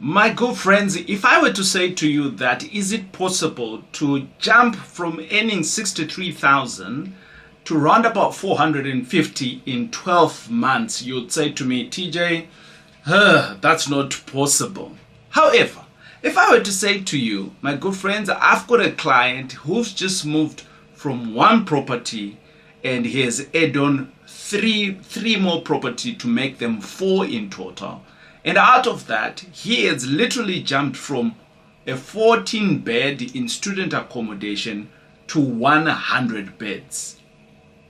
My good friends, if I were to say to you that is it possible to jump from earning 63,000 to round about 450 in 12 months, you'd say to me, TJ, that's not possible. However, if I were to say to you, my good friends, I've got a client who's just moved from one property and he has added on three more property to make them 4 in total. And out of that, he has literally jumped from a 14 bed in student accommodation to 100 beds.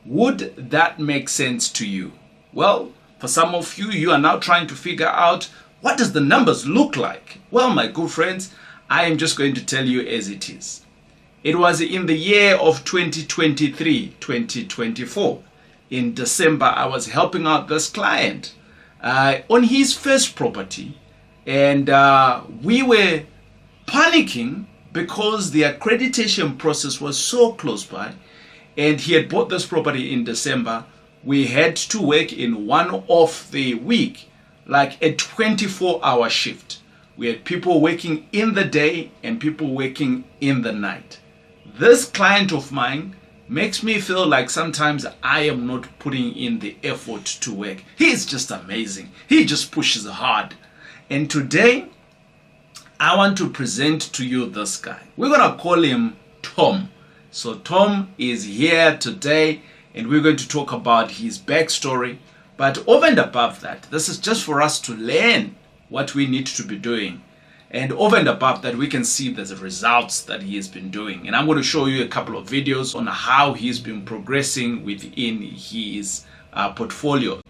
Would that make sense to you? Well, for some of you, you are now trying to figure out what does the numbers look like? Well, my good friends, I am just going to tell you as it is. It was in the year of 2023-2024. In December, I was helping out this client on his first property, and we were panicking because the accreditation process was so close by, and he had bought this property in December. We had to work in one of the week, like a 24-hour shift. We had people working in the day and people working in the night. This client of mine makes me feel like sometimes I am not putting in the effort to work. He's just amazing. He just pushes hard. And today, I want to present to you this guy. We're going to call him Tom. So Tom is here today and we're going to talk about his backstory. But over and above that, this is just for us to learn what we need to be doing. And over and above that, we can see the results that he has been doing. And I'm going to show you a couple of videos on how he's been progressing within his portfolio.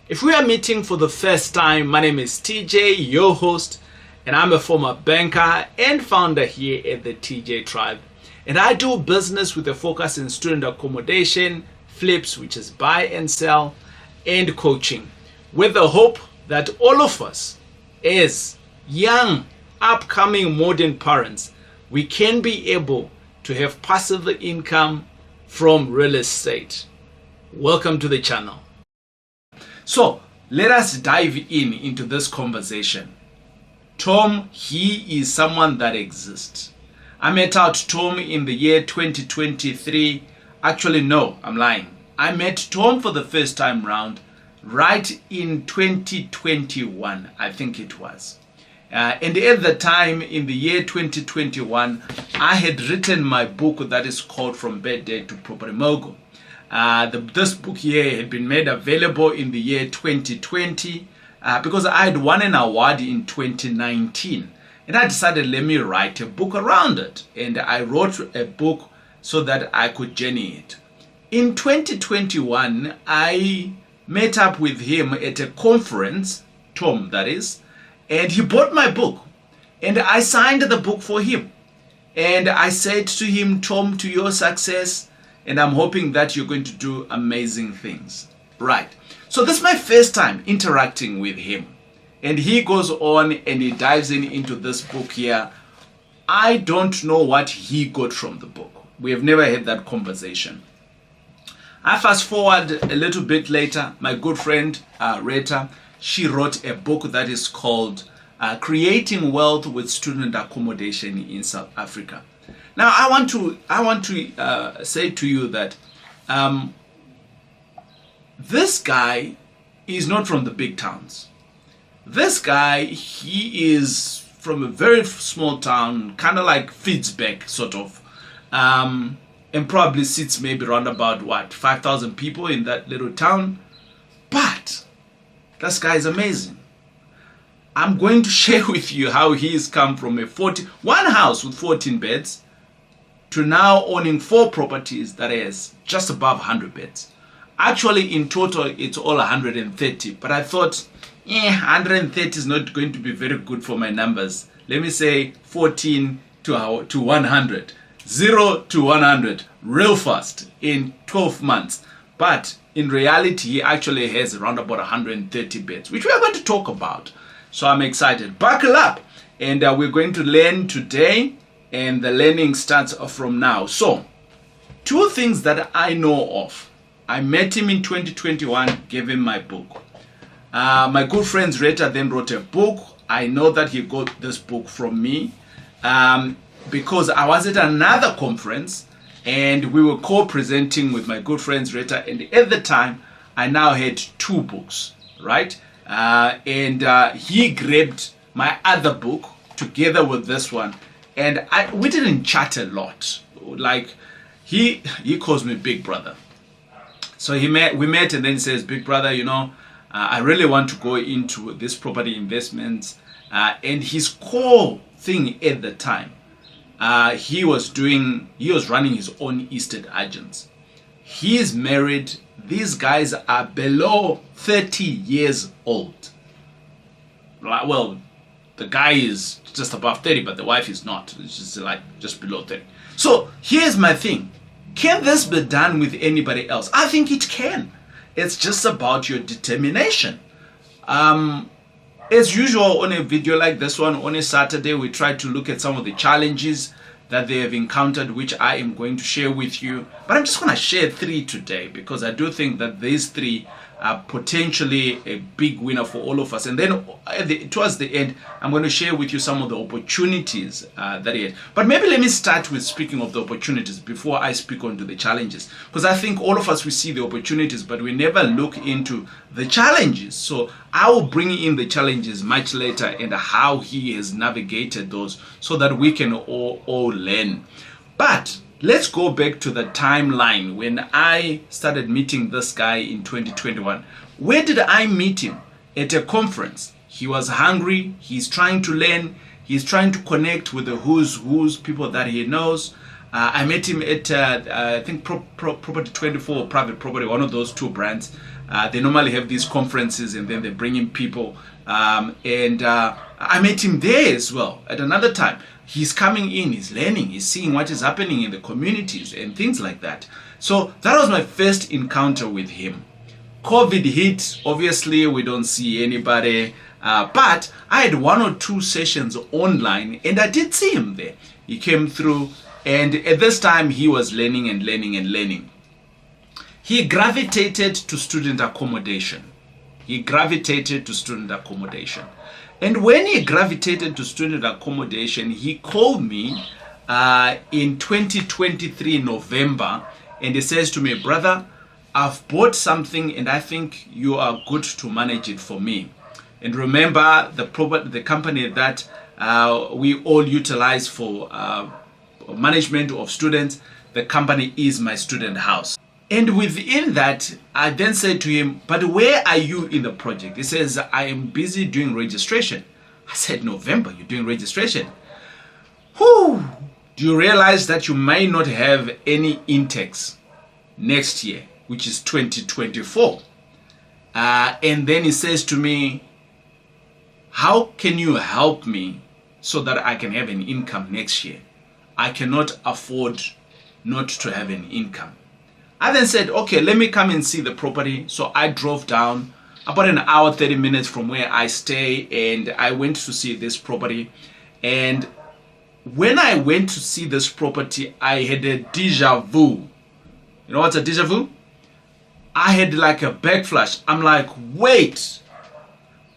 If we are meeting for the first time, my name is TJ, your host, and I'm a former banker and founder here at the TJ Tribe. And I do business with a focus in student accommodation, flips, which is buy and sell, and coaching, with the hope that all of us as young, upcoming modern parents, we can be able to have passive income from real estate. Welcome to the channel. So let us dive into this conversation. Tom, he is someone that exists. I met out Tom in the year 2023. Actually, no, I'm lying. I met Tom for the first time round right in 2021, I think it was. And at the time, in the year 2021, I had written my book that is called From Bad Day to Property Mogul. This book here had been made available in the year 2020 because I had won an award in 2019. And I decided, let me write a book around it. And I wrote a book so that I could journey it. In 2021, I met up with him at a conference, Tom that is, and he bought my book and I signed the book for him. And I said to him, Tom, to your success, and I'm hoping that you're going to do amazing things. Right. So this is my first time interacting with him. And he goes on and he dives into this book here. I don't know what he got from the book. We have never had that conversation. I fast forward a little bit later, my good friend Rita, she wrote a book that is called Creating Wealth with Student Accommodation in South Africa. Now, I want to say to you that this guy is not from the big towns. This guy, he is from a very small town, kind of like Fitzbek, sort of, and probably sits maybe around about 5,000 people in that little town. But this guy is amazing. I'm going to share with you how he's come from one house with 14 beds to now owning 4 properties that has just above 100 beds. Actually, in total, it's all 130. But I thought, 130 is not going to be very good for my numbers. Let me say 14 to 100. 0 to 100 real fast in 12 months. But in reality, he actually has around about 130 beds, which we are going to talk about. So I'm excited. Buckle up. And we're going to learn today. And the learning starts from now. So, 2 things that I know of. I met him in 2021, gave him my book. My good friend Rita then wrote a book. I know that he got this book from me because I was at another conference and we were co-presenting with my good friends Rita, and at the time I now had 2 books, right? And he grabbed my other book together with this one, and we didn't chat a lot. Like he calls me Big Brother. So we met, and then he says, Big Brother, you know, I really want to go into this property investments. And his core thing at the time, he was running his own estate agents. He is married. These guys are below 30 years old. Well, the guy is just above 30, but the wife is not. It's just like just below 30. So here's my thing. Can this be done with anybody else? I think it can. It's just about your determination. As usual on a video like this one, on a Saturday, we try to look at some of the challenges that they have encountered, which I am going to share with you. But I'm just going to share 3 today because I do think that these 3 are potentially a big winner for all of us. And then towards the end, I'm going to share with you some of the opportunities that he had. But maybe let me start with speaking of the opportunities before I speak on to the challenges. Because I think all of us, we see the opportunities, but we never look into the challenges. So I will bring in the challenges much later and how he has navigated those so that we can all learn. But let's go back to the timeline when I started meeting this guy in 2021. Where did I meet him? At a conference. He was hungry. He's trying to learn. He's trying to connect with the who's people that he knows. I met him at, I think, Property 24 or Private Property, one of those 2 brands. They normally have these conferences and then they bring in people. I met him there as well at another time. He's coming in, he's learning, he's seeing what is happening in the communities and things like that. So that was my first encounter with him. COVID hit, obviously we don't see anybody, but I had 1 or 2 sessions online and I did see him there. He came through, and at this time he was learning and learning and learning. He gravitated to student accommodation. And when he gravitated to student accommodation, he called me in 2023 November, and he says to me, brother, I've bought something and I think you are good to manage it for me. And remember, the company that we all utilize for management of students, the company is my student house. And within that, I then said to him, but where are you in the project? He says, I am busy doing registration. I said, November, you're doing registration? Whew. Do you realize that you might not have any intakes next year, which is 2024? And then he says to me, how can you help me so that I can have an income next year? I cannot afford not to have an income. I then said, okay, let me come and see the property. So I drove down about an hour, 30 minutes from where I stay, and I went to see this property. And when I went to see this property, I had a deja vu. You know what's a deja vu? I had like a backflash. I'm like, wait,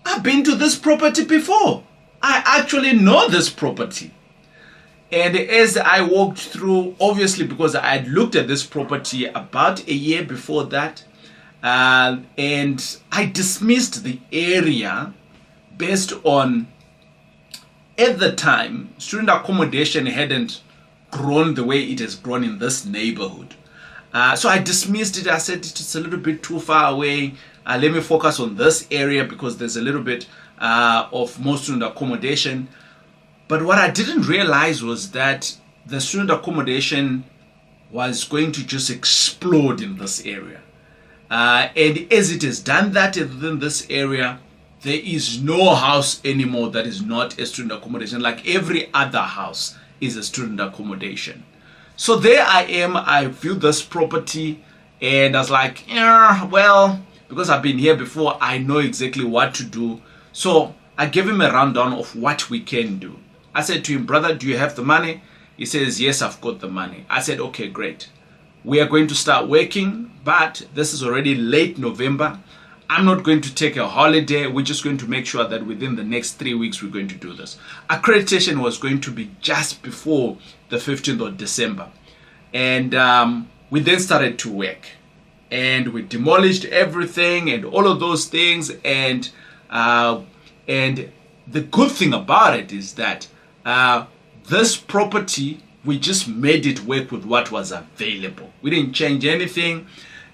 I've been to this property before. I actually know this property. And as I walked through, obviously because I had looked at this property about a year before that, and I dismissed the area based on, at the time, student accommodation hadn't grown the way it has grown in this neighborhood. So I dismissed it. I said it's a little bit too far away. Let me focus on this area because there's a little bit of more student accommodation. But what I didn't realize was that the student accommodation was going to just explode in this area. And as it has done that within this area, there is no house anymore that is not a student accommodation. Like every other house is a student accommodation. So there I am, I viewed this property and I was like, yeah, well, because I've been here before, I know exactly what to do. So I gave him a rundown of what we can do. I said to him, brother, do you have the money? He says, yes, I've got the money. I said, okay, great. We are going to start working, but this is already late November. I'm not going to take a holiday. We're just going to make sure that within the next 3 weeks, we're going to do this. Accreditation was going to be just before the 15th of December. And we then started to work. And we demolished everything and all of those things. And the good thing about it is that this property, we just made it work with what was available. We didn't change anything.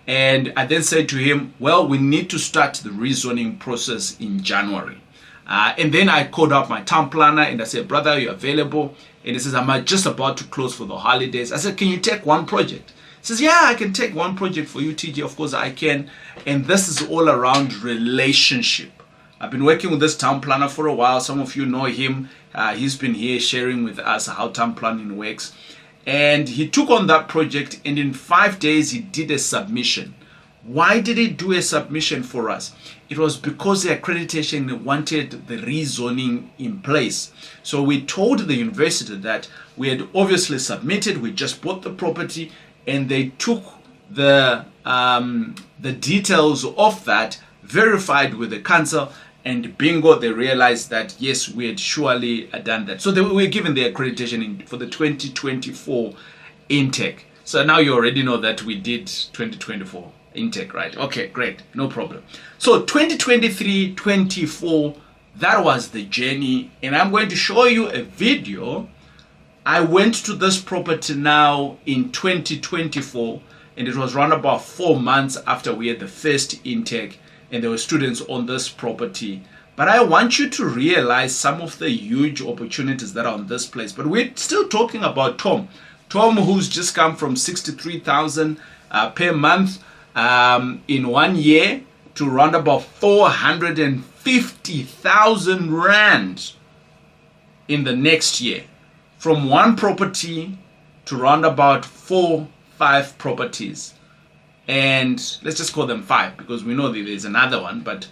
And I then said to him, well, we need to start the rezoning process in January. And then I called up my town planner and I said, brother, are you available? And he says, I'm just about to close for the holidays. I said, can you take one project? He says, yeah, I can take one project for you, TJ. Of course I can. And this is all around relationship. I've been working with this town planner for a while. Some of you know him. He's been here sharing with us how town planning works. And he took on that project, and in 5 days he did a submission. Why did he do a submission for us? It was because the accreditation wanted the rezoning in place. So we told the university that we had obviously submitted, we just bought the property, and they took the details of that, verified with the council, and bingo, they realized that yes, we had surely done that. So they were given the accreditation for the 2024 intake. So now you already know that we did 2024 intake, right? Okay, great, no problem. So 2023-24, that was the journey, and I'm going to show you a video. I went to this property now in 2024, and it was around about 4 months after we had the first intake, and there were students on this property. But I want you to realize some of the huge opportunities that are on this place. But we're still talking about Tom, who's just come from 63,000 per month in 1 year to around about 450,000 rand in the next year, from one property to around about 4-5 properties. And let's just call them 5 because we know that there's another one, but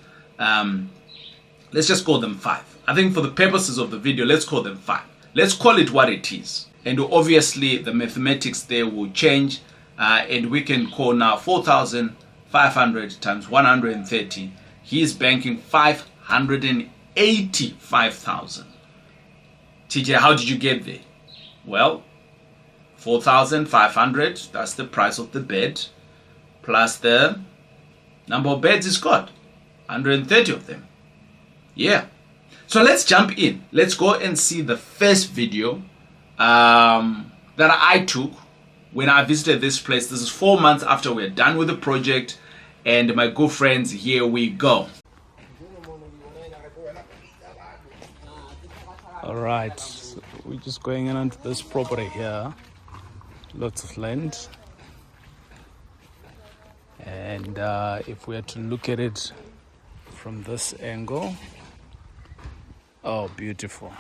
let's just call them 5. I think for the purposes of the video, let's call them 5. Let's call it what it is. And obviously the mathematics there will change, and we can call now 4,500 times 130. He's banking 585,000. TJ, how did you get there? Well, 4,500, that's the price of the bed, plus the number of beds he's got, 130 of them. Yeah. So let's jump in. Let's go and see the first video that I took when I visited this place. This is 4 months after we're done with the project. And my good friends, here we go. All right. So we're just going into this property here. Lots of land. And if we are to look at it from this angle, oh, beautiful.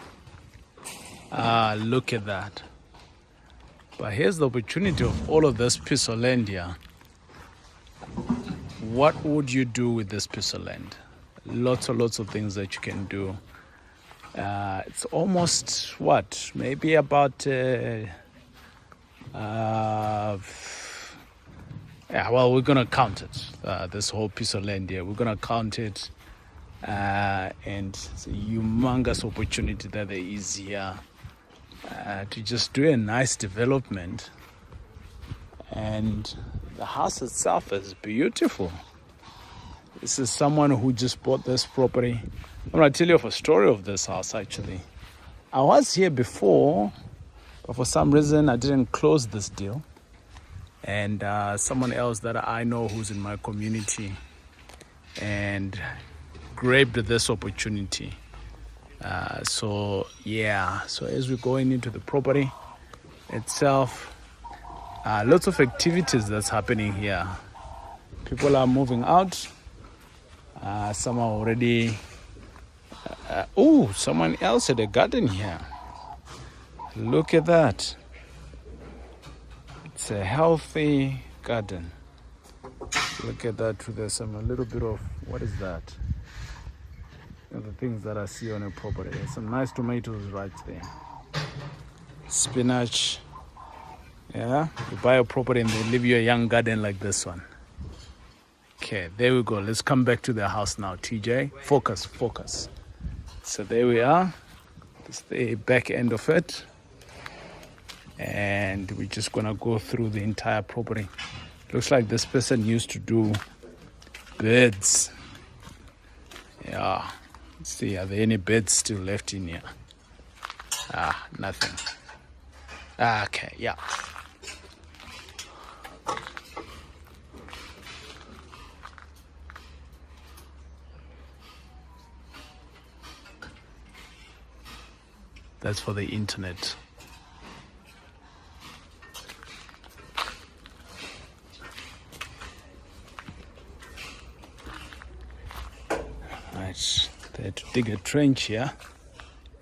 Look at that. But here's the opportunity of all of this piece of land here. What would you do with this piece of land? Lots of things that you can do. It's almost what? Maybe about yeah, well, we're gonna count it. This whole piece of land here, we're gonna count it, and it's a humongous opportunity that there is here to just do a nice development. And the house itself is beautiful. This is someone who just bought this property. I'm gonna tell you a story of this house. Actually, I was here before, but for some reason I didn't close this deal. And someone else that I know who's in my community and grabbed this opportunity. So yeah, so as we're going into the property itself, lots of activities that's happening here. People are moving out. Some are already oh, someone else had a garden here. Look at that. It's a healthy garden. Look at that. There's some a little bit of, what is that? You know, the things that I see on a property. There's some nice tomatoes right there. Spinach. Yeah, you buy a property and they leave you a young garden like this one. Okay, there we go. Let's come back to the house now, TJ. Focus. So there we are. This is the back end of it. And we're just gonna go through the entire property. Looks like this person used to do beds. Yeah. Let's see, are there any beds still left in here? Nothing. Okay, yeah. That's for the internet. Right, they had to dig a trench here,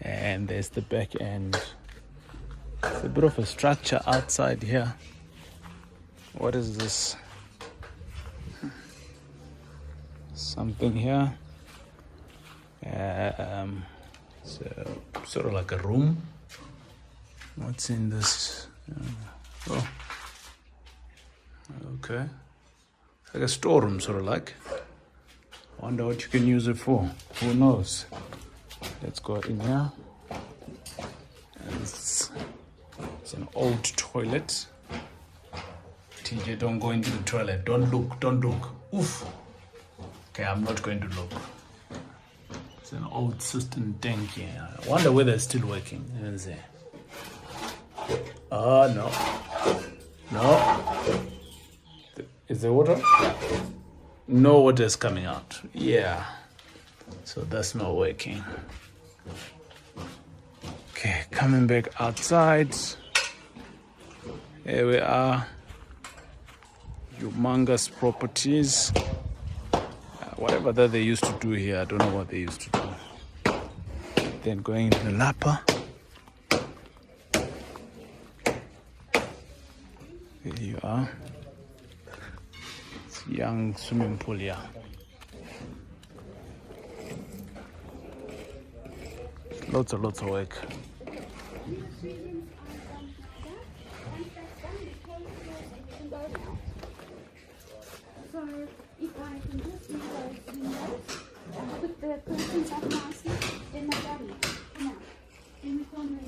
and there's the back end. It's a bit of a structure outside here. What is this? Something here. So sort of like a room. What's in this? Oh, okay. Like a storeroom, sort of like. Wonder what you can use it for. Who knows? Let's go in here. It's an old toilet. TJ, don't go into the toilet. Don't look. Oof. Okay, I'm not going to look. It's an old cistern tank here. I wonder whether it's still working. Let's see. Oh, no. Is there water? No water is coming out. Yeah. So that's not working. Okay, coming back outside. Here we are. Humongous properties. Whatever that they used to do here, I don't know what they used to do. Then going into the Lapa. There you are. It's young swimming pool here. Lots of work. So if I can just do those windows, put the curtains up nicely, then my daddy, come on, in the corner.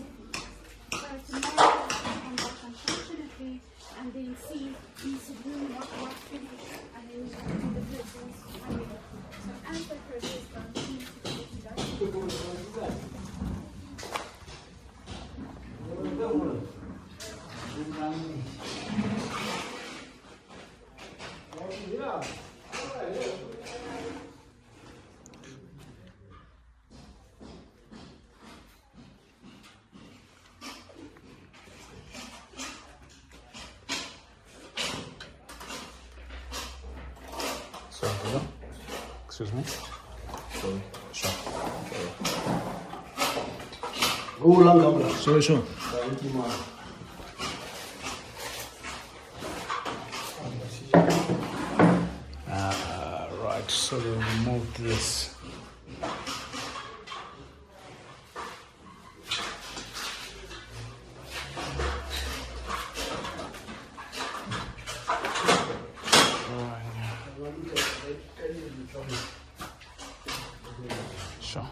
So tomorrow I'll come back unfortunately and then see each room what finished and then do the curtains. So as the curtains done, see if it's done. Excuse me? Sorry. Sure. Sure. Thank you, man. Right, so we remove this. Sure.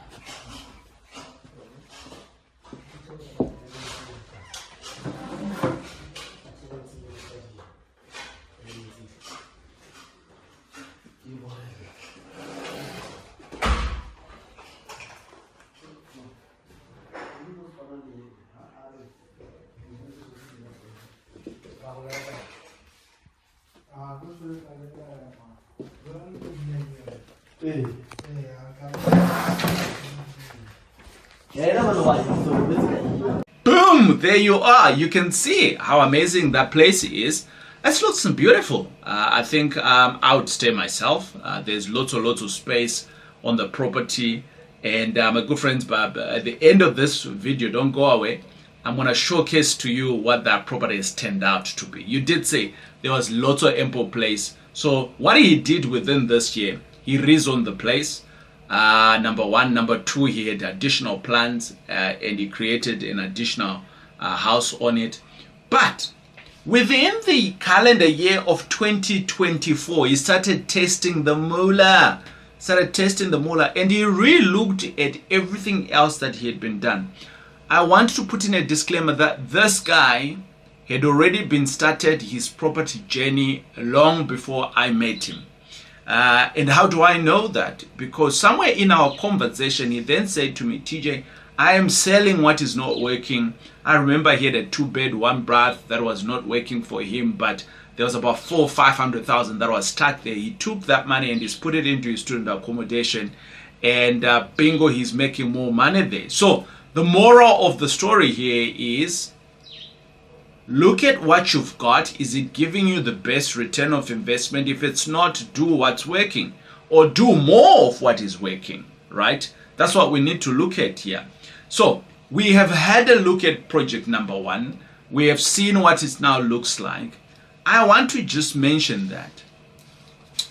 Boom! There you are. You can see how amazing that place is. It looks beautiful. I think I would stay myself. There's lots of space on the property. And my good friends, but at the end of this video, don't go away. I'm going to showcase to you what that property has turned out to be. You did say there was lots of ample place. So what he did within this year, he rezoned the place. Number one. Number two, he had additional plans and he created an additional house on it. But Within the calendar year of 2024, he started testing the moolah. And he re-looked at everything else that he had been done. I want to put in a disclaimer that this guy had already been started his property journey long before I met him. And how do I know that? Because somewhere in our conversation, he then said to me, TJ, I am selling what is not working. I remember he had a 2-bed, 1 bath that was not working for him, but there was about 400,000 or 500,000 that was stuck there. He took that money and he's put it into his student accommodation, and bingo, he's making more money there. So the moral of the story here is, look at what you've got. Is it giving you the best return of investment? If it's not, do what's working, or do more of what is working, right? That's what we need to look at here. So we have had a look at project number 1. We have seen what it now looks like. I want to just mention that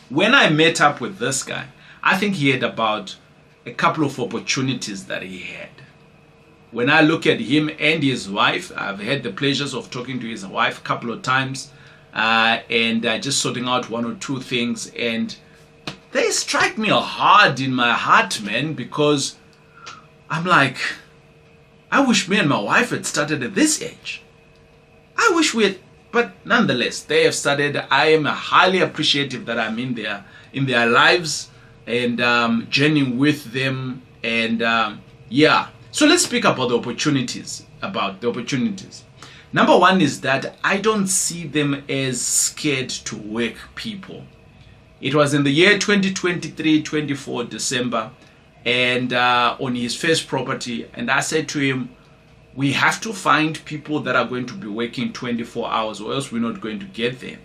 when I met up with this guy, I think he had about a couple of opportunities that he had. When I look at him and his wife, I've had the pleasures of talking to his wife a couple of times, and just sorting out 1 or 2 things, and they strike me hard in my heart, man, because I'm like, I wish me and my wife had started at this age. I wish we had, but nonetheless, they have started. I am highly appreciative that I'm in their lives and journeying with them, and yeah. So let's speak about the opportunities. Number 1 is that I don't see them as scared to work people. It was in the year 2023-24 December, and on his first property, and I said to him, we have to find people that are going to be working 24 hours, or else we're not going to get there.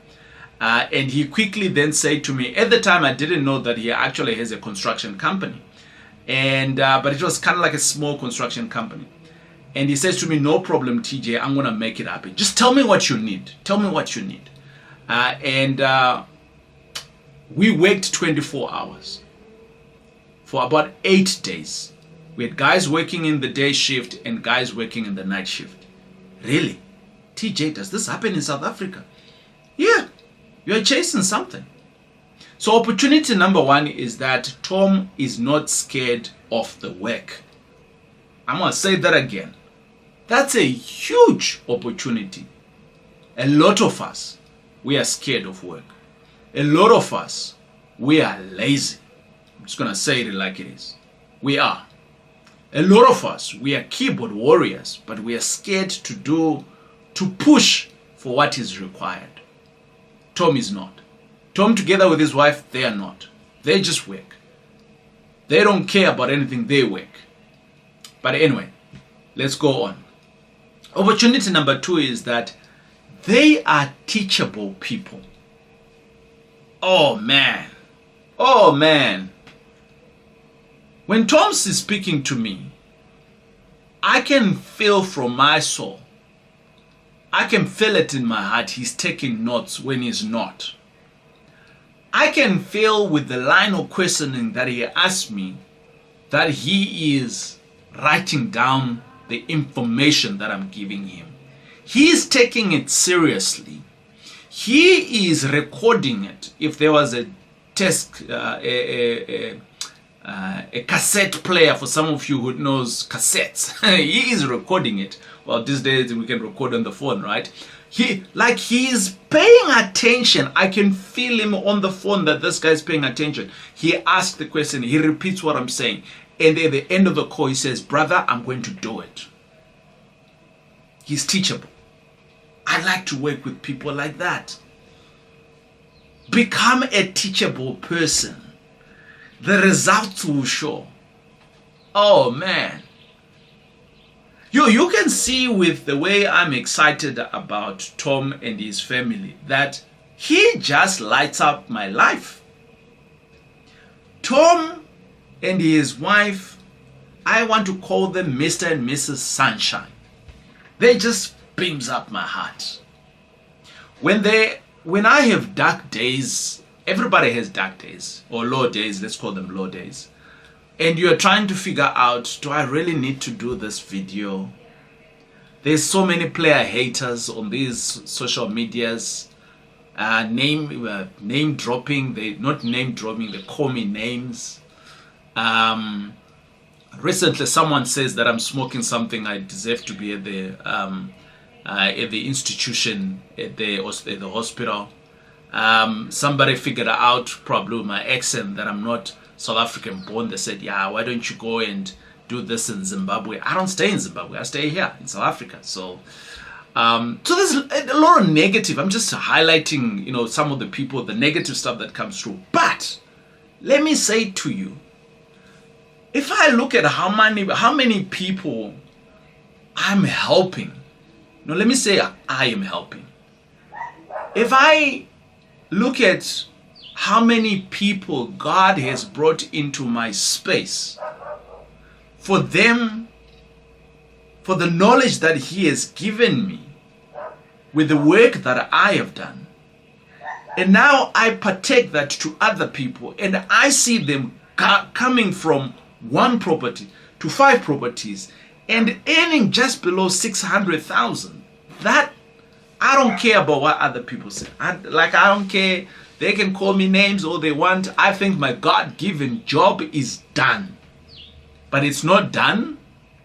And he quickly then said to me, at the time I didn't know that he actually has a construction company, and but it was kind of like a small construction company. And he says to me, no problem, TJ, I'm gonna make it happen. Just tell me what you need. And we worked 24 hours for about 8 days. We had guys working in the day shift and guys working in the night shift. Really? TJ, does this happen in South Africa? Yeah, you're chasing something. So opportunity number 1 is that Tom is not scared of the work. I'm going to say that again. That's a huge opportunity. A lot of us, we are scared of work. A lot of us, we are lazy. I'm just going to say it like it is. We are. A lot of us, we are keyboard warriors, but we are scared to push for what is required. Tom is not. Tom, together with his wife, they are not. They just work. They don't care about anything, they work. But anyway, let's go on. Opportunity number 2 is that they are teachable people. Oh man. When Tom is speaking to me, I can feel from my soul, I can feel it in my heart, he's taking notes when he's not. I can feel with the line of questioning that he asked me that he is writing down the information that I'm giving him. He is taking it seriously. He is recording it. If there was a cassette player, for some of you who knows cassettes, he is recording it. Well, these days we can record on the phone, right? He is paying attention. I can feel him on the phone that this guy's paying attention. He asked the question, he repeats what I'm saying, and at the end of the call he says, brother, I'm going to do it. He's teachable. I like to work with people like that. Become a teachable person. The results will show. Oh man. You can see with the way I'm excited about Tom and his family that he just lights up my life. Tom and his wife, I want to call them Mr. and Mrs. Sunshine. They just beams up my heart. When I have dark days, everybody has dark days or low days, let's call them low days. And you're trying to figure out, do I really need to do this video? There's so many player haters on these social medias. Name dropping. They not name dropping. They call me names. Recently, someone says that I'm smoking something. I deserve to be at the institution at the hospital. Somebody figured out, probably with my accent, that I'm not South African born. They said, yeah, why don't you go and do this in Zimbabwe? I don't stay in Zimbabwe. I stay here in South Africa. So there's a lot of negative. I'm just highlighting, some of the people, the negative stuff that comes through. But let me say to you, if I look at how many people I'm helping, let me say I am helping. If I look at how many people God has brought into my space, for the knowledge that He has given me with the work that I have done, and now I partake that to other people, and I see them coming from 1 property to 5 properties and earning just below 600,000. That, I don't care about what other people say. I don't care. They can call me names all they want. I think my God-given job is done. But it's not done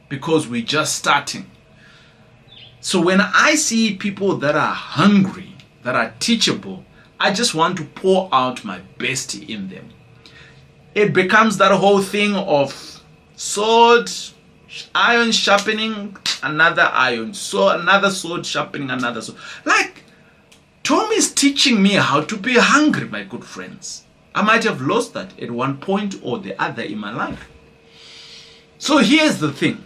because we're just starting. So when I see people that are hungry, that are teachable, I just want to pour out my best in them. It becomes that whole thing of iron sharpening another iron, so another sword sharpening another sword. Like, Tom is teaching me how to be hungry, my good friends. I might have lost that at one point or the other in my life. So here's the thing.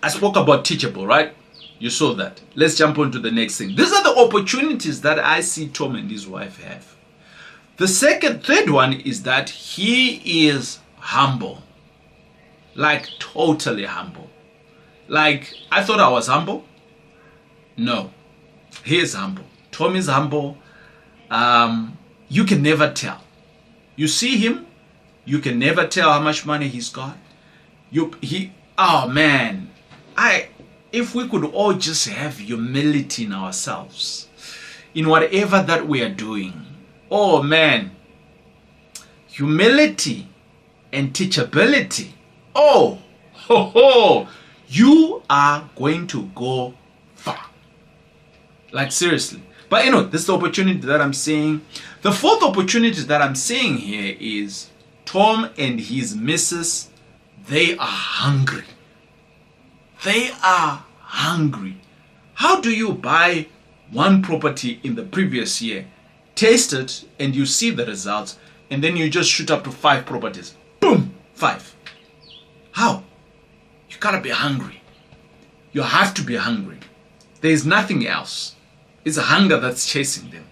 I spoke about teachable, right? You saw that. Let's jump on to the next thing. These are the opportunities that I see Tom and his wife have. The third one is that he is humble. Like, totally humble. Like, I thought I was humble. No. He is humble. Tom is humble. You can never tell. You see him, you can never tell how much money he's got. Oh man. If we could all just have humility in ourselves, in whatever that we are doing. Oh man, humility and teachability. Oh, you are going to go far. Like, seriously. But this is the opportunity that I'm seeing. The 4th opportunity that I'm seeing here is Tom and his missus. They are hungry. They are hungry. How do you buy 1 property in the previous year, taste it, and you see the results, and then you just shoot up to 5 properties? Boom! 5. How? You gotta be hungry. You have to be hungry. There is nothing else. It's hunger that's chasing them.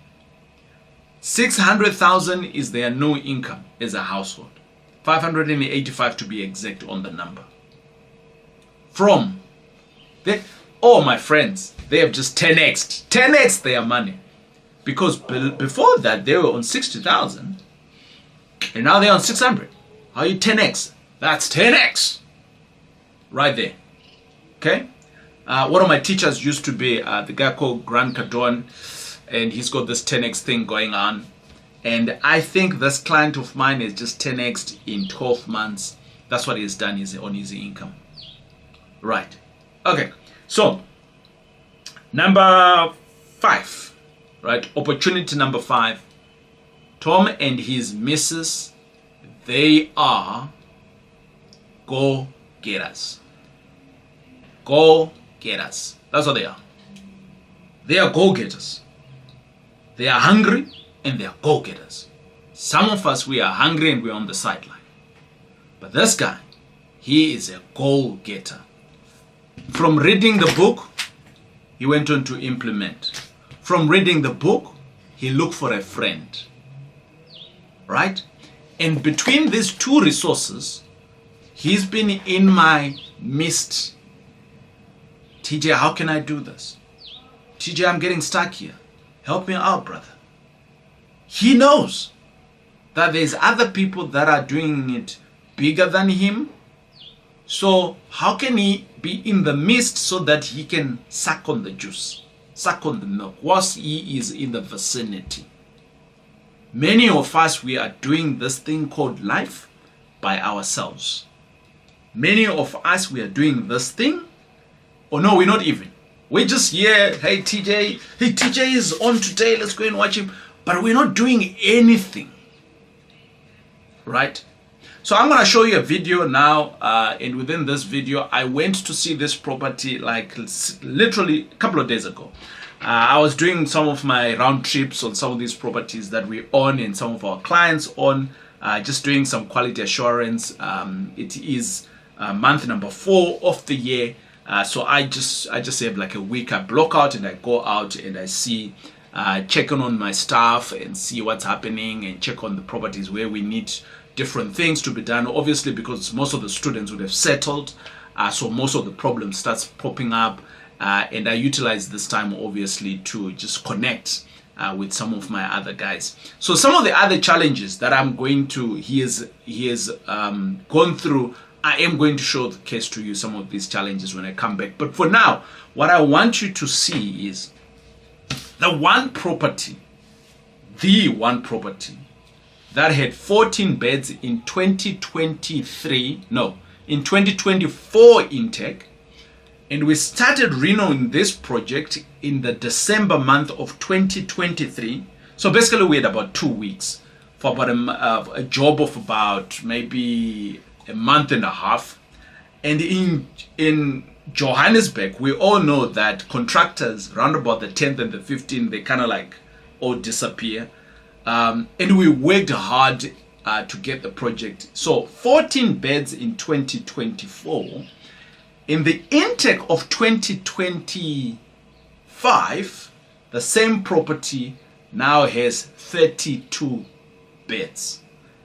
600,000 is their no income as a household. 585 to be exact on the number. My friends, they have just 10x their money. Because before that, they were on 60,000. And now they're on 600. How are you 10x? That's 10x. Right there. Okay? One of my teachers used to be the guy called Grant Cardone. And he's got this 10x thing going on. And I think this client of mine is just 10x in 12 months. That's what he's done on his income. Right. Okay. So, number 5. Right. Opportunity number 5. Tom and his missus, they are go-getters. Go-getters. That's what they are. They are go-getters. They are hungry and they are go-getters. Some of us, we are hungry and we're on the sideline. But this guy, he is a go-getter. From reading the book, he went on to implement. From reading the book, he looked for a friend. Right? And between these 2 resources, he's been in my midst. TJ, how can I do this? TJ, I'm getting stuck here. Help me out, brother. He knows that there's other people that are doing it bigger than him, So how can he be in the midst so that he can suck on the juice, suck on the milk, whilst he is in the vicinity? Many of us, we are doing this thing called life by ourselves. Many of us, we are doing this thing, or no, we're not even. We're just here, hey TJ is on today, let's go and watch him. But we're not doing anything, right? So I'm going to show you a video now, and within this video, I went to see this property like literally a couple of days ago. I was doing some of my round trips on some of these properties that we own and some of our clients own, just doing some quality assurance. It is month number 4 of the year. So I just have like a week. I block out and I go out and I see, check on my staff and see what's happening and check on the properties where we need different things to be done. Obviously, because most of the students would have settled, so most of the problems starts popping up. And I utilize this time obviously to just connect with some of my other guys. So some of the other challenges that I'm going to, he has gone through, I am going to show the case to you some of these challenges when I come back. But for now, what I want you to see is the one property that had 14 beds in 2024 intake. And we started renoing this project in the December month of 2023. So basically we had about 2 weeks for about a job of about maybe a month and a half. And in Johannesburg, we all know that contractors around about the 10th and the 15th, they kind of like all disappear. And we worked hard to get the project. So 14 beds in 2024. In the intake of 2025, the same property now has 32 beds.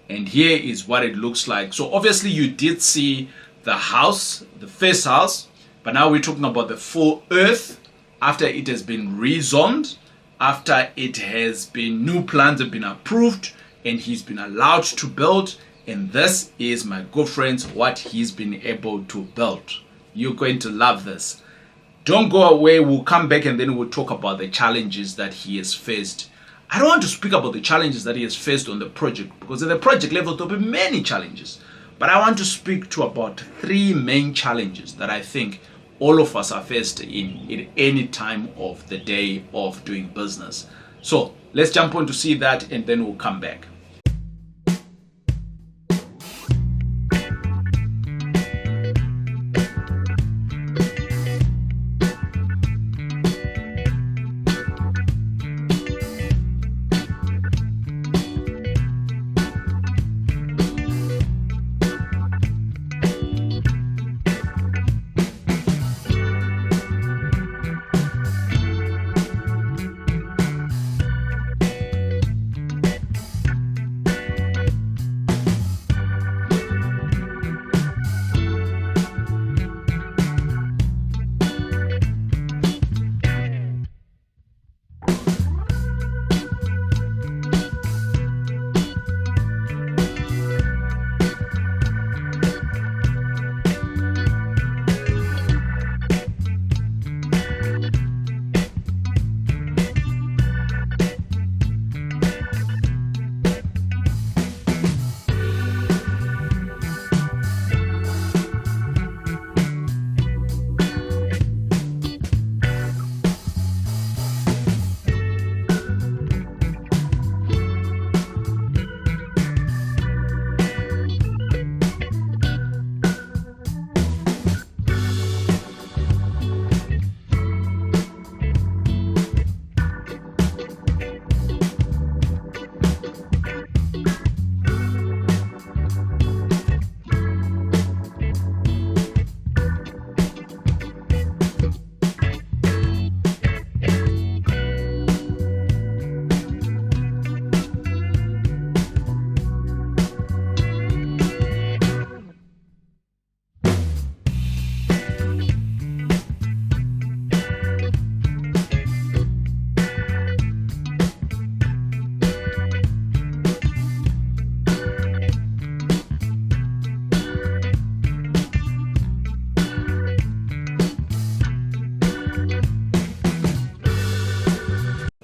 And here is what it looks like. So obviously you did see the house, the first house, but now we're talking about the full earth after it has been rezoned, after it has been, new plans have been approved and he's been allowed to build. And this is, my good friends, what he's been able to build. You're going to love this. Don't go away. We'll come back and then we'll talk about the challenges that he has faced. I don't want to speak about the challenges that he has faced on the project, because at the project level there will be many challenges. But I want to speak to about 3 main challenges that I think all of us are faced in at any time of the day of doing business. So let's jump on to see that and then we'll come back.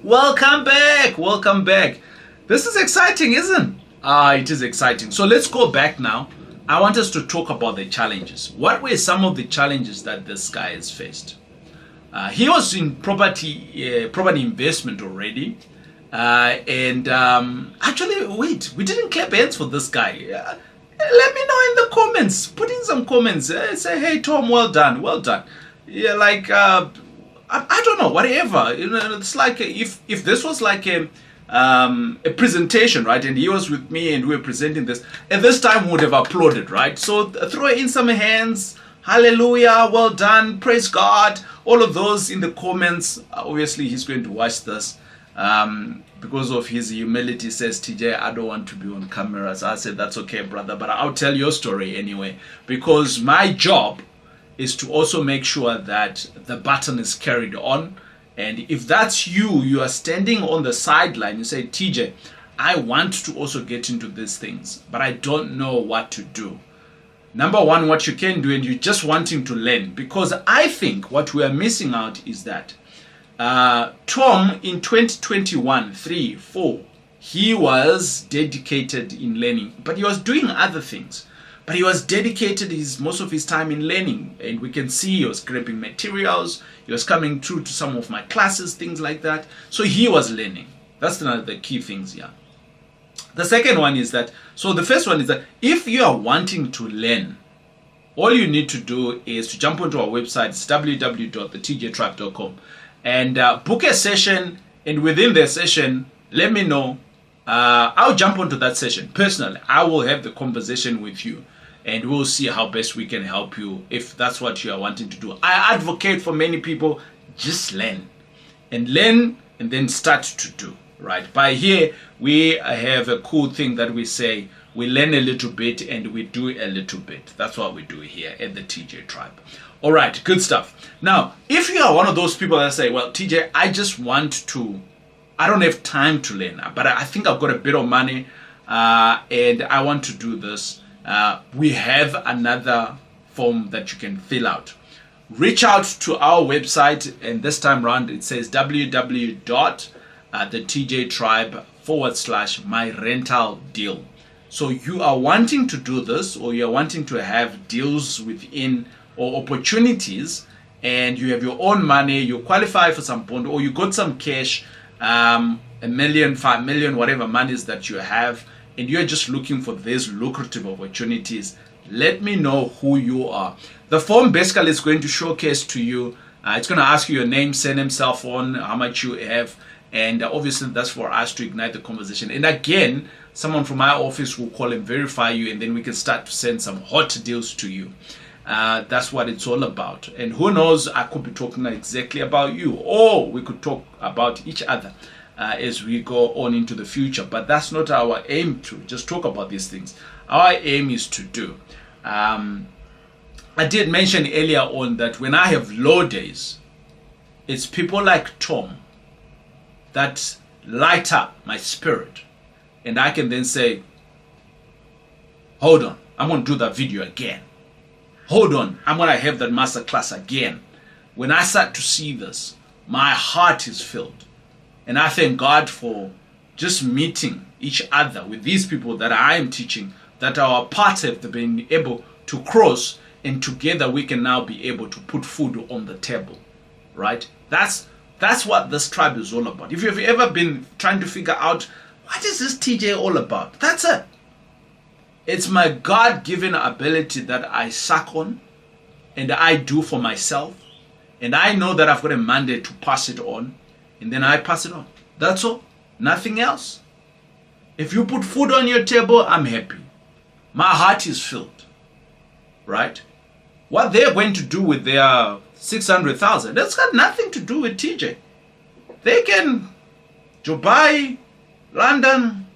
Welcome back. Welcome back. This is exciting, isn't it? It is exciting. So let's go back now. I want us to talk about the challenges. What were some of the challenges that this guy has faced? He was in property investment already. Actually, wait, we didn't clap hands for this guy. Let me know in the comments. Put in some comments. Say, hey, Tom, well done. Well done. Yeah, like, I don't know, whatever. You know, it's like if this was like a presentation, right? And he was with me and we were presenting this. At this time, we would have applauded, right? So throw in some hands. Hallelujah, well done, praise God. All of those in the comments. Obviously, he's going to watch this. Because of his humility, says TJ, I don't want to be on camera. So I said, that's okay, brother, but I'll tell your story anyway. Because my job is to also make sure that the baton is carried on. And if that's you, you are standing on the sideline, you say, TJ, I want to also get into these things, but I don't know what to do. Number one, what you can do, and you're just wanting to learn, because I think what we are missing out is that Tom in 2021, 3, 4, he was dedicated in learning, but he was doing other things. But he was dedicated most of his time in learning, and we can see he was scraping materials, he was coming through to some of my classes, things like that. So he was learning. That's the key things here. The second one is that, so the first one is that if you are wanting to learn, all you need to do is to jump onto our website, it's www.thetjtribe.com, and book a session, and within the session, let me know. I'll jump onto that session. Personally, I will have the conversation with you, and we'll see how best we can help you if that's what you are wanting to do. I advocate for many people, just learn, and then start to do, right? By here, we have a cool thing that we say, we learn a little bit and we do a little bit. That's what we do here at the TJ Tribe. All right, good stuff. Now, if you are one of those people that say, well, TJ, I don't have time to learn, but I think I've got a bit of money and I want to do this. We have another form that you can fill out. Reach out to our website, and this time around it says www.thetjtribe.com/my rental deal. So you are wanting to do this, or you're wanting to have deals within or opportunities, and you have your own money, you qualify for some bond, or you got some cash, $1 million, 5 million, whatever monies that you have, and you're just looking for these lucrative opportunities. Let me know who you are. The form basically is going to showcase to you, it's going to ask you your name, surname, cell phone, how much you have, and obviously that's for us to ignite the conversation. And again, someone from my office will call and verify you, and then we can start to send some hot deals to you. That's what it's all about. And who knows, I could be talking exactly about you, or we could talk about each other as we go on into the future. But that's not our aim, to just talk about these things. Our aim is to do. I did mention earlier on that when I have low days, it's people like Tom that light up my spirit. And I can then say, hold on, I'm going to do that video again. Hold on, I'm going to have that master class again. When I start to see this, my heart is filled. And I thank God for just meeting each other with these people that I am teaching, that our paths have been able to cross, and together we can now be able to put food on the table, right? That's what this tribe is all about. If you've ever been trying to figure out, what is this TJ all about? That's it. It's my God-given ability that I suck on and I do for myself. And I know that I've got a mandate to pass it on, and then I pass it on. That's all. Nothing else. If you put food on your table, I'm happy. My heart is filled. Right? What they're going to do with their 600,000, that's got nothing to do with TJ. They can Dubai, London,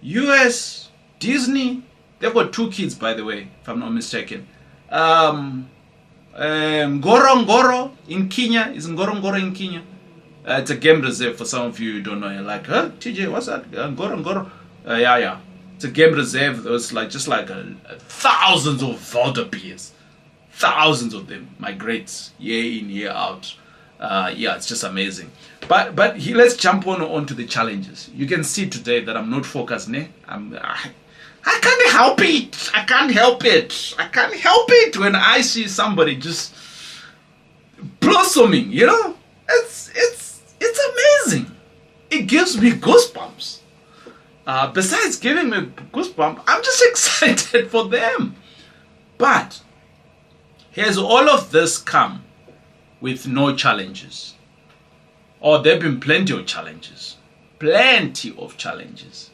US, Disney. They've got 2 kids, by the way, if I'm not mistaken. Ngorongoro in Kenya. Is Ngorongoro in Kenya? It's a game reserve for some of you who don't know. You're like, huh, TJ, what's that? Ngorongoro? Yeah. It's a game reserve. There's just like thousands of wildebeest. Thousands of them migrate year in, year out. Yeah, it's just amazing. But let's jump onto the challenges. You can see today that I'm not focused. I can't help it. I can't help it. I can't help it when I see somebody just blossoming. You know, it's amazing. It gives me goosebumps. Besides giving me goosebumps, I'm just excited for them. But has all of this come with no challenges? Or there have been plenty of challenges. Plenty of challenges.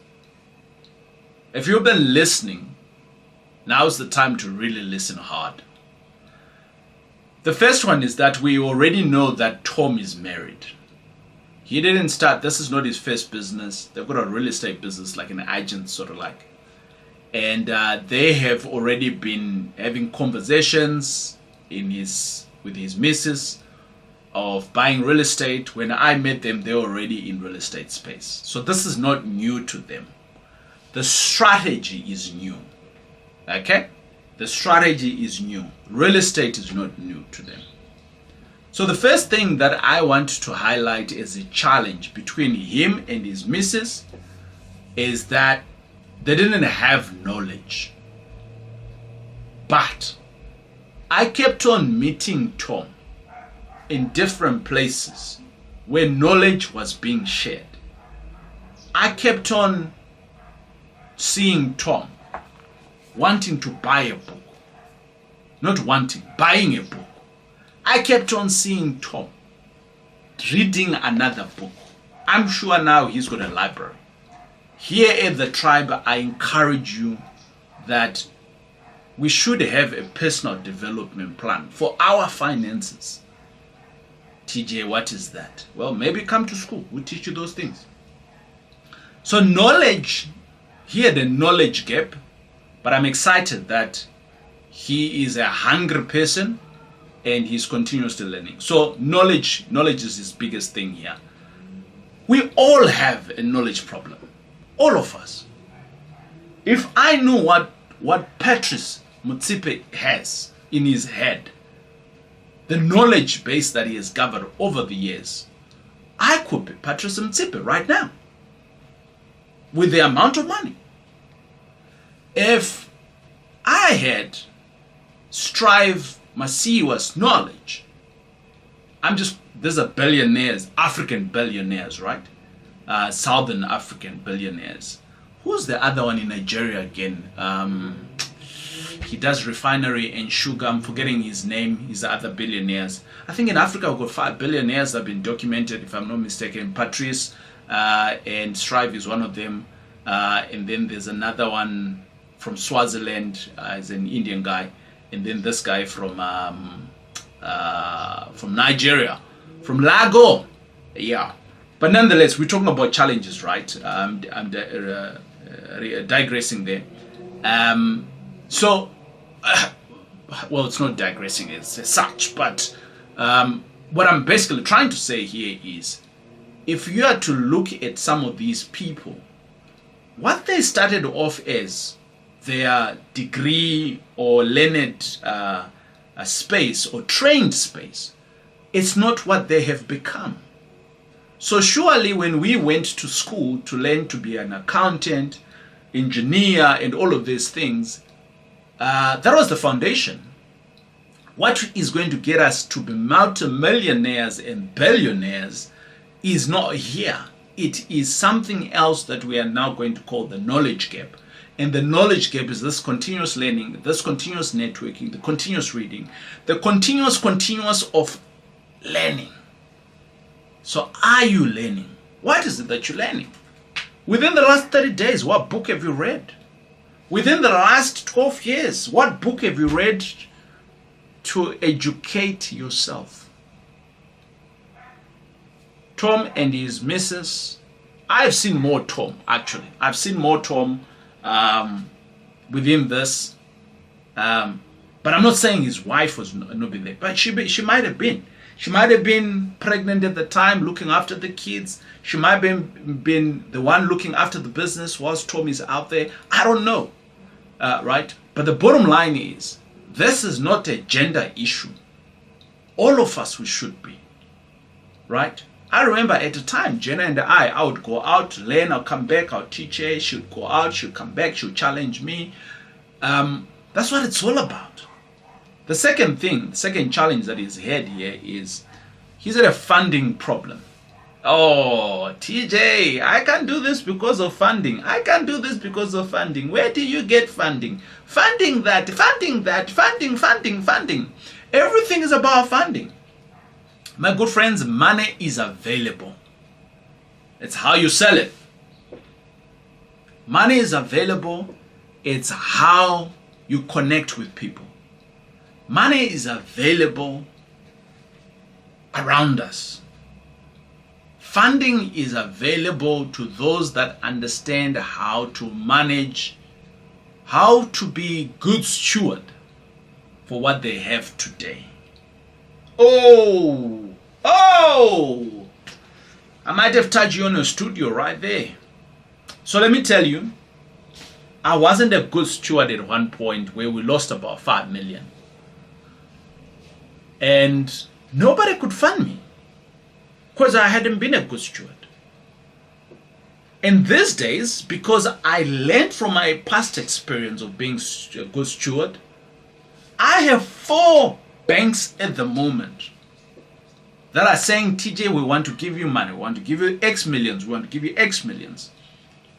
If you've been listening, now's the time to really listen hard. The first one is that we already know that Tom is married. He didn't start, this is not his first business. They've got a real estate business, like an agent sort of like. And they have already been having conversations with his missus of buying real estate. When I met them, they're already in real estate space. So this is not new to them. The strategy is new. Okay? The strategy is new. Real estate is not new to them. So the first thing that I want to highlight as a challenge between him and his missus is that they didn't have knowledge. But I kept on meeting Tom in different places where knowledge was being shared. I kept on seeing Tom wanting to buy a book. Not wanting, buying a book. I kept on seeing Tom reading another book. I'm sure now he's got a library. Here at the tribe, I encourage you that we should have a personal development plan for our finances. TJ, what is that? Well, maybe come to school. We'll teach you those things. So knowledge, he had a knowledge gap, but I'm excited that he is a hungry person and he's continuously learning. So knowledge is his biggest thing here. We all have a knowledge problem. All of us. If I knew what Patrice Mutsipe has in his head, the knowledge base that he has gathered over the years, I could be Patrice Mutsipe right now with the amount of money. If I had Strive Masiwa's knowledge, there's a billionaires, African billionaires, right? Southern African billionaires. Who's the other one in Nigeria again? He does refinery and sugar. I'm forgetting his name. He's the other billionaires. I think in Africa we've got 5 billionaires that have been documented, if I'm not mistaken. Patrice and Strive is one of them. And then there's another one from Swaziland, is an Indian guy. And then this guy from Nigeria, from Lago. Yeah. But nonetheless, we're talking about challenges, right? I'm digressing there. Well, it's not digressing as such, but what I'm basically trying to say here is, if you are to look at some of these people, what they started off as their degree or learned space or trained space, it's not what they have become. So surely when we went to school to learn to be an accountant, engineer, and all of these things, that was the foundation. What is going to get us to be multimillionaires and billionaires is not here. It is something else that we are now going to call the knowledge gap. And the knowledge gap is this continuous learning, this continuous networking, the continuous reading, the continuous of learning. So are you learning? What is it that you're learning? Within the last 30 days, what book have you read? Within the last 12 years, what book have you read to educate yourself? Tom and his missus, I've seen more Tom, actually. I've seen more Tom within this. But I'm not saying his wife was not been there, but she might have been. She might have been pregnant at the time, looking after the kids. She might have been the one looking after the business whilst Tom is out there. I don't know, right? But the bottom line is, this is not a gender issue. All of us, we should be. right? I remember at the time, Jenna and I would go out, learn, I'll come back, I'll teach her, she would go out, she would come back, she would challenge me. That's what it's all about. The second challenge that he's had here is he's had a funding problem. Oh, TJ, I can't do this because of funding. I can't do this because of funding. Where do you get funding? Funding that, funding. Everything is about funding. My good friends, money is available. It's how you sell it. Money is available. It's how you connect with people. Money is available around us. Funding is available to those that understand how to manage, how to be good steward for what they have today. Oh, I might have touched you on your studio right there. So let me tell you, I wasn't a good steward at one point where we lost about 5 million. And nobody could fund me because I hadn't been a good steward. And these days, because I learned from my past experience of being a good steward, I have 4 banks at the moment that are saying, TJ, we want to give you money. We want to give you X millions. We want to give you X millions.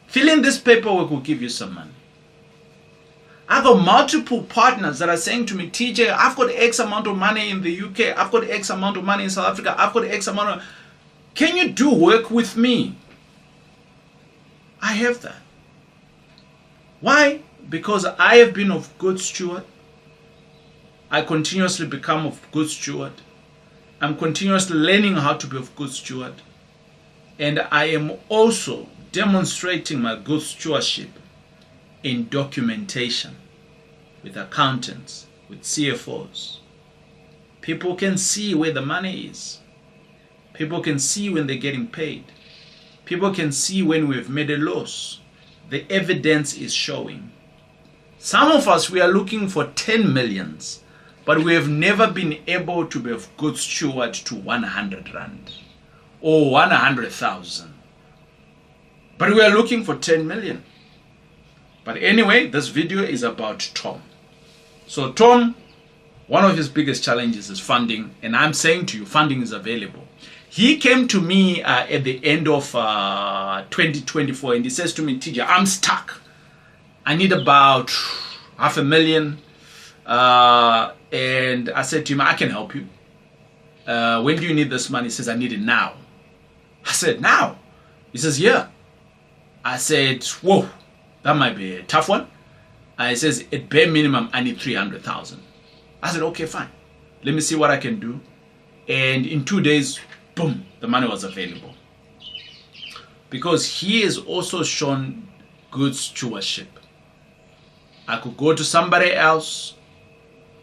Fill in this paperwork, we'll give you some money. I've got multiple partners that are saying to me, TJ, I've got X amount of money in the UK. I've got X amount of money in South Africa. I've got X amount of... Can you do work with me? I have that. Why? Because I have been of good steward. I continuously become of good steward. I'm continuously learning how to be of good steward. And I am also demonstrating my good stewardship in documentation with accountants, with CFOs. People can see where the money is. People can see when they're getting paid. People can see when we've made a loss. The evidence is showing. Some of us, we are looking for 10 millions, but we have never been able to be of good steward to 100 rand or 100,000. But we are looking for 10 million. But anyway, this video is about Tom. So Tom, one of his biggest challenges is funding. And I'm saying to you, funding is available. He came to me at the end of 2024 and he says to me, TJ, I'm stuck. I need about 500,000. And I said to him, I can help you. When do you need this money? He says, I need it now. I said, now? He says, yeah. I said, whoa, that might be a tough one. He says, at bare minimum, I need 300,000. I said, okay, fine. Let me see what I can do. And in 2 days, boom, the money was available. Because he has also shown good stewardship. I could go to somebody else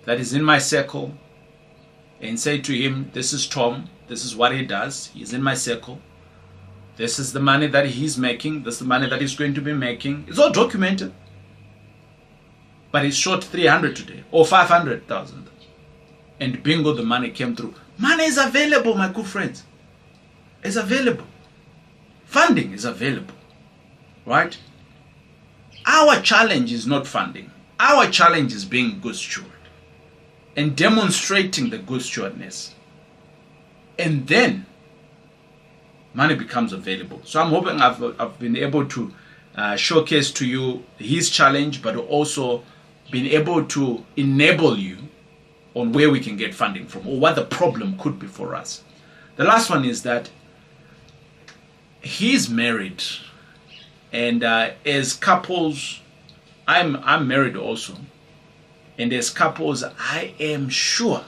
that is in my circle and say to him, this is Tom, this is what he does, he's in my circle, this is the money that he's making, this is the money that he's going to be making. It's all documented. But he's short 300 today or 500,000. And bingo, the money came through. Money is available, my good friends. It's available. Funding is available. Right? Our challenge is not funding. Our challenge is being good steward and demonstrating the good stewardness. And then money becomes available. So I'm hoping I've been able to showcase to you his challenge, but also been able to enable you on where we can get funding from or what the problem could be for us. The last one is that he's married, and as couples, I'm married also, and as couples, I am sure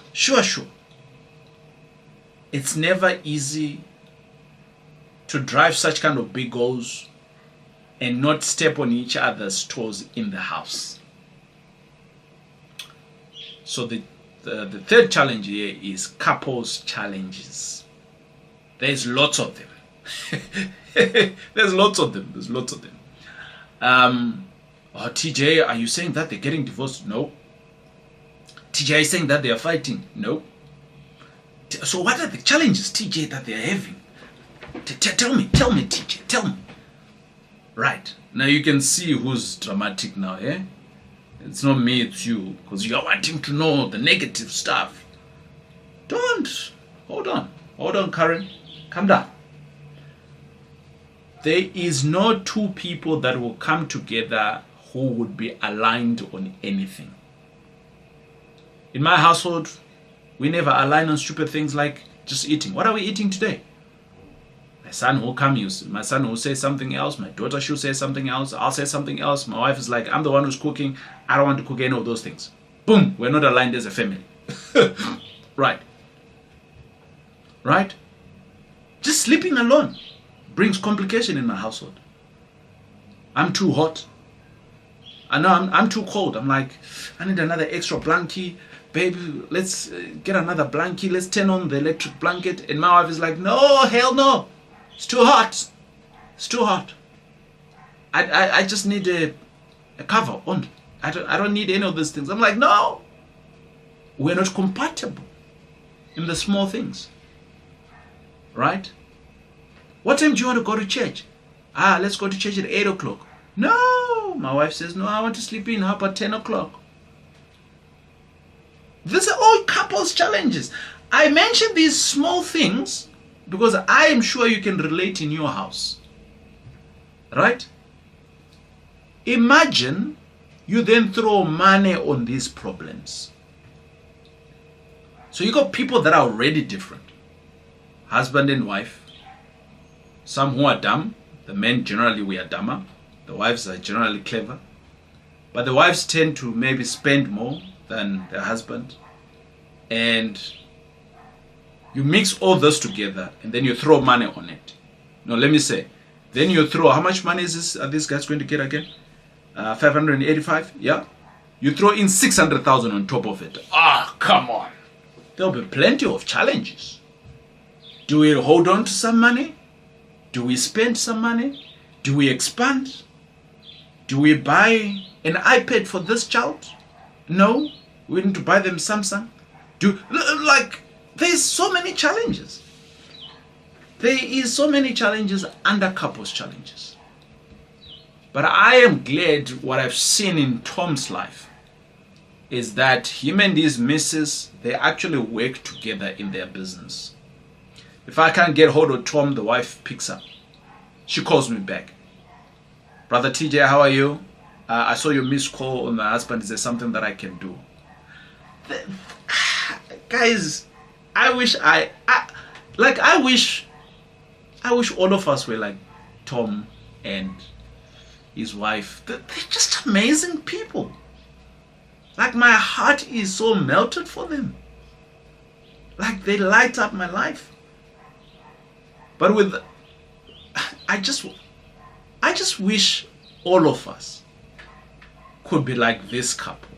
it's never easy to drive such kind of big goals and not step on each other's toes in the house. So the third challenge here is couples challenges. There's lots of them. There's lots of them. Oh, TJ, are you saying that they're getting divorced? No. TJ, are you saying that they are fighting? No. So what are the challenges, TJ, that they're having? Tell me, TJ, tell me. Right. Now you can see who's dramatic now, eh? It's not me, it's you. Because you're wanting to know the negative stuff. Don't. Hold on, Karen. Calm down. There is no two people that will come together who would be aligned on anything. In my household, we never align on stupid things like just eating. What are we eating today? My son will come, my son will say something else, my daughter should say something else, I'll say something else. My wife is like, I'm the one who's cooking, I don't want to cook any of those things. Boom, we're not aligned as a family. Right. Just sleeping alone brings complication in my household. I'm too hot. I know I'm too cold. I'm like, I need another extra blankie. Baby, let's get another blankie. Let's turn on the electric blanket. And my wife is like, no, hell no. It's too hot. It's too hot. I just need a cover on. I don't need any of these things. I'm like, no. We're not compatible in the small things. Right? What time do you want to go to church? Let's go to church at 8 o'clock. No. My wife says, no, I want to sleep in. How about 10 o'clock? These are all couples challenges. I mention these small things because I am sure you can relate in your house. Right? Imagine you then throw money on these problems. So you got people that are already different. Husband and wife. Some who are dumb. The men generally we are dumber. The wives are generally clever. But the wives tend to maybe spend more than their husband. And you mix all this together and then you throw money on it. No, let me say. Then you throw, how much money are these guys going to get again? 585? Yeah? You throw in 600,000 on top of it. Come on. There'll be plenty of challenges. Do we hold on to some money? Do we spend some money? Do we expand? Do we buy an iPad for this child? No. We need to buy them Samsung. There's so many challenges. There is so many challenges under couples challenges. But I am glad what I've seen in Tom's life is that him and his missus, they actually work together in their business. If I can't get hold of Tom, the wife picks up. She calls me back. Brother TJ, how are you? I saw your missed call on my husband. Is there something that I can do? Guys, I wish all of us were like Tom and his wife. They're just amazing people. Like my heart is so melted for them. Like they light up my life. But I just wish all of us could be like this couple.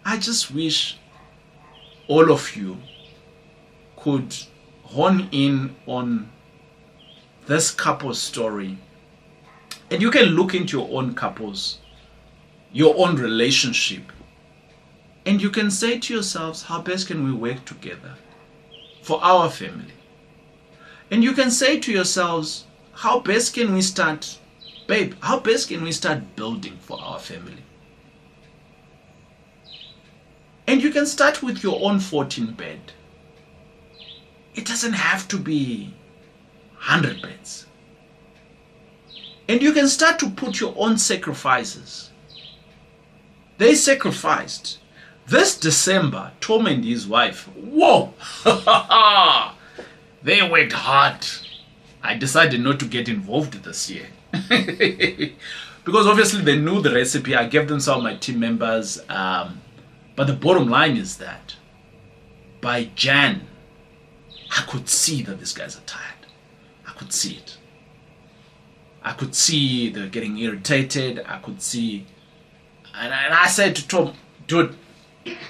I just wish all of you could hone in on this couple's story. And you can look into your own couples, your own relationship. And you can say to yourselves, how best can we work together for our family? And you can say to yourselves, how best can we start, how best can we start building for our family? And you can start with your own 14 bed. It doesn't have to be 100 beds. And you can start to put your own sacrifices. They sacrificed. This December, Tom and his wife, whoa! They worked hard. I decided not to get involved this year. Because obviously they knew the recipe. I gave them some of my team members. But the bottom line is that by Jan, I could see that these guys are tired. I could see it. I could see they're getting irritated. I could see. And I said to Tom, dude,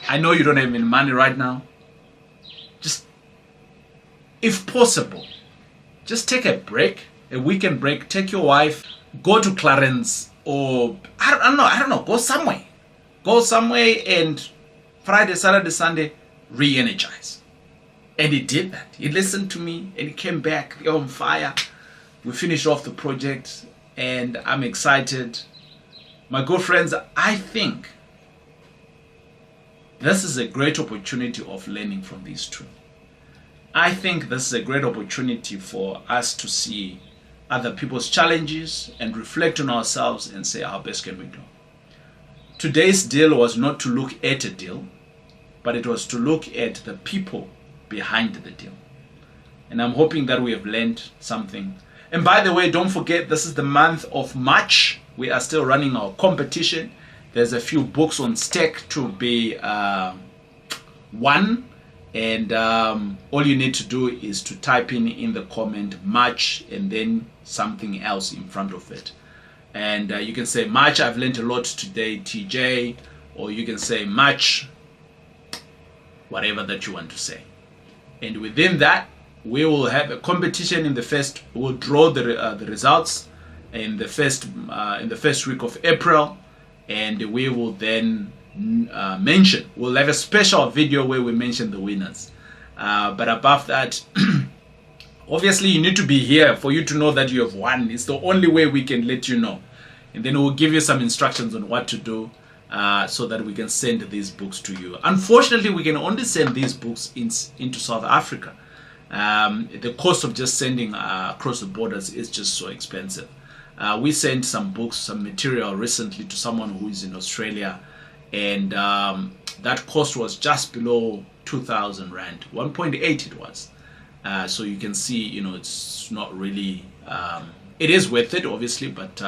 I know you don't have any money right now. Just, if possible, just take a break, a weekend break. Take your wife, go to Clarence, or I don't know, go somewhere. Go somewhere and Friday, Saturday, Sunday, re-energize. And he did that. He listened to me and he came back on fire. We finished off the project and I'm excited. My good friends, I think this is a great opportunity of learning from these two. I think this is a great opportunity for us to see other people's challenges and reflect on ourselves and say, how best can we do? Today's deal was not to look at a deal, but it was to look at the people behind the deal. And I'm hoping that we have learned something. And by the way, don't forget, this is the month of March. We are still running our competition. There's a few books on stake to be won. And all you need to do is to type in the comment March and then something else in front of it. And you can say March, I've learned a lot today, TJ. Or you can say March, whatever that you want to say. And within that, we will have a competition in the first. We'll draw the results in the first week of April, and we will then mention. We'll have a special video where we mention the winners. But above that, obviously you need to be here for you to know that you have won. It's the only way we can let you know, and then we'll give you some instructions on what to do. So that we can send these books to you. Unfortunately, we can only send these books into South Africa. The cost of just sending across the borders is just so expensive. We sent some books, some material recently to someone who is in Australia, and that cost was just below 2,000 Rand, 1.8 it was. So you can see, it's not really, it is worth it, obviously, but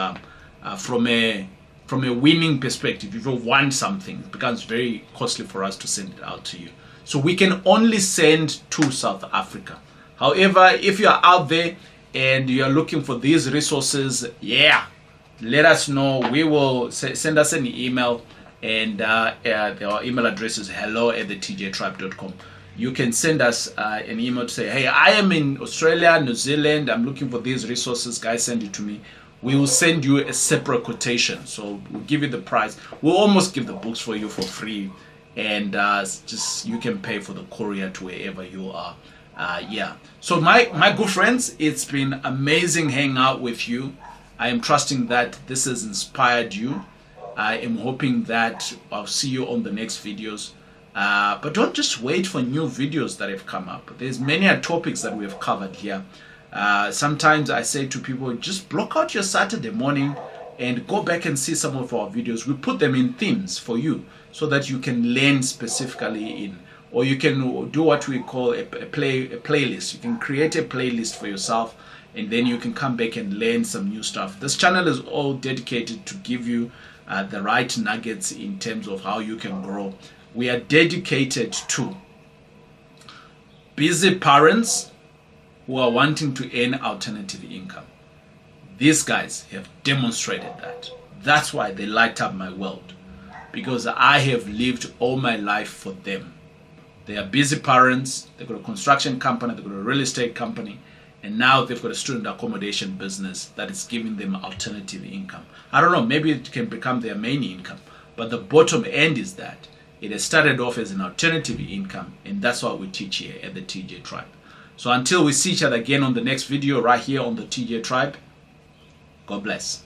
from a winning perspective, if you want something, it becomes very costly for us to send it out to you. So we can only send to South Africa. However, if you are out there and you are looking for these resources, let us know. We will send us an email, and our email address is hello@thetjtribe.com. You can send us an email to say, hey, I am in Australia, New Zealand, I'm looking for these resources, guys, send it to me. We will send you a separate quotation. So we'll give you the price. We'll almost give the books for you for free. And just you can pay for the courier to wherever you are. So my good friends, it's been amazing hanging out with you. I am trusting that this has inspired you. I am hoping that I'll see you on the next videos. But don't just wait for new videos that have come up. There's many topics that we have covered here. Sometimes I say to people, just block out your Saturday morning and go back and see some of our videos. We put them in themes for you so that you can learn specifically in, or you can do what we call a playlist. You can create a playlist for yourself, and then you can come back and learn some new stuff. This channel is all dedicated to give you the right nuggets in terms of how you can grow. We are dedicated to busy parents who are wanting to earn alternative income. These guys have demonstrated that. That's why they light up my world, because I have lived all my life for them. They are busy parents. They've got a construction company, they've got a real estate company, and now they've got a student accommodation business that is giving them alternative income. I don't know, maybe it can become their main income, but the bottom end is that it has started off as an alternative income, and that's what we teach here at the TJ Tribe. So until we see each other again on the next video right here on the TJ Tribe, God bless.